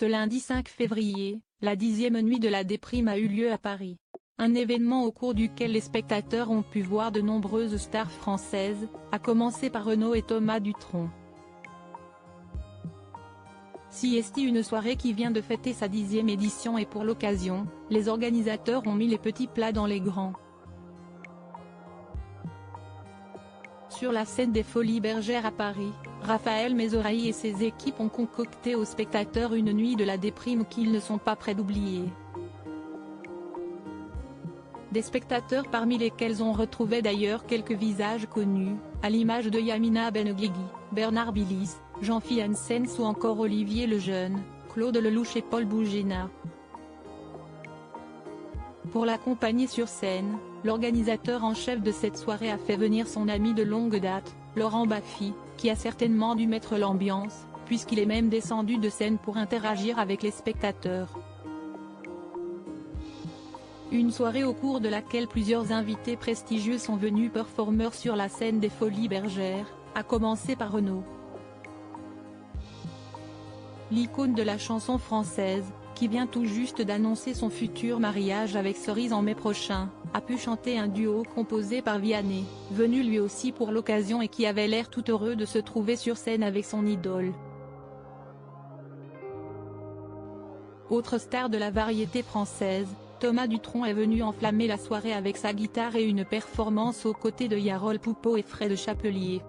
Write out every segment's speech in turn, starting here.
Ce lundi 5 février, la 10e nuit de la déprime a eu lieu à Paris. Un événement au cours duquel les spectateurs ont pu voir de nombreuses stars françaises, à commencer par Renaud et Thomas Dutronc. Siesti, une soirée qui vient de fêter sa 10e édition, et pour l'occasion, les organisateurs ont mis les petits plats dans les grands. Sur la scène des Folies Bergères à Paris, Raphaël Maserahi et ses équipes ont concocté aux spectateurs une nuit de la déprime qu'ils ne sont pas prêts d'oublier. Des spectateurs parmi lesquels on retrouvait d'ailleurs quelques visages connus, à l'image de Yamina Benguigui, Bernard Bliss, Jean-Philippe Janssens ou encore Olivier Lejeune, Claude Lelouch et Paul Bougénas. Pour l'accompagner sur scène, l'organisateur en chef de cette soirée a fait venir son ami de longue date, Laurent Baffy, qui a certainement dû mettre l'ambiance, puisqu'il est même descendu de scène pour interagir avec les spectateurs. Une soirée au cours de laquelle plusieurs invités prestigieux sont venus performer sur la scène des Folies Bergères, à commencer par Renaud. L'icône de la chanson française, qui vient tout juste d'annoncer son futur mariage avec Cerise en mai prochain, a pu chanter un duo composé par Vianney, venu lui aussi pour l'occasion et qui avait l'air tout heureux de se trouver sur scène avec son idole. Autre star de la variété française, Thomas Dutronc est venu enflammer la soirée avec sa guitare et une performance aux côtés de Yarol Poupeau et Fred Chapelier.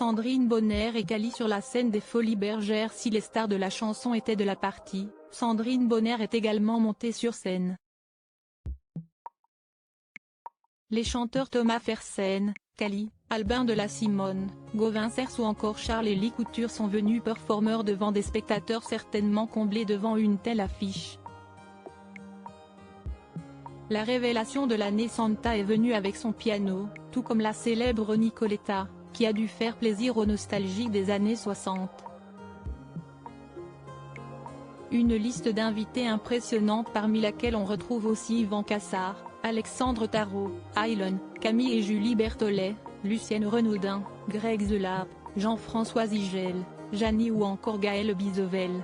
Sandrine Bonnaire et Kali sur la scène des Folies Bergères. Si les stars de la chanson étaient de la partie, Sandrine Bonnaire est également montée sur scène. Les chanteurs Thomas Fersen, Kali, Albin de la Simone, Gauvin Cers ou encore Charles-Élie Couture sont venus performer devant des spectateurs certainement comblés devant une telle affiche. La révélation de l'année, Santa est venue avec son piano, tout comme la célèbre Nicoletta, qui a dû faire plaisir aux nostalgiques des années 60. Une liste d'invités impressionnante parmi laquelle on retrouve aussi Yvan Cassard, Alexandre Tarot, Aylan, Camille et Julie Berthollet, Lucienne Renaudin, Greg Zelab, Jean-François Zigel, Jani ou encore Gaël Bizevel.